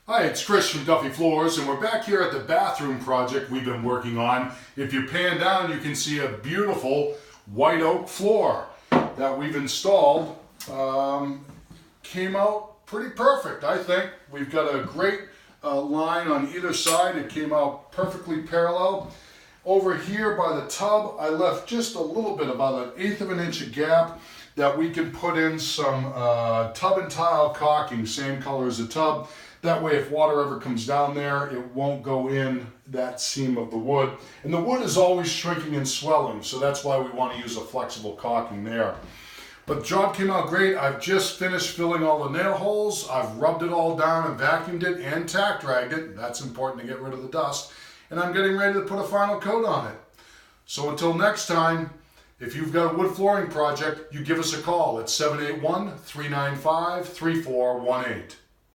Hi, it's Chris from Duffy Floors, and we're back here at the bathroom project we've been working on. If you pan down, you can see a beautiful white oak floor that we've installed. Came out pretty perfect, I think. We've got a great line on either side. It came out perfectly parallel. Over here by the tub, I left just a little bit, about 1/8 of an inch of gap, that we can put in some tub and tile caulking, same color as the tub. That way, if water ever comes down there, it won't go in that seam of the wood. And the wood is always shrinking and swelling, so that's why we want to use a flexible caulking there. But the job came out great. I've just finished filling all the nail holes. I've rubbed it all down and vacuumed it and tack dragged it. That's important to get rid of the dust. And I'm getting ready to put a final coat on it. So until next time, if you've got a wood flooring project, you give us a call at 781-395-3418.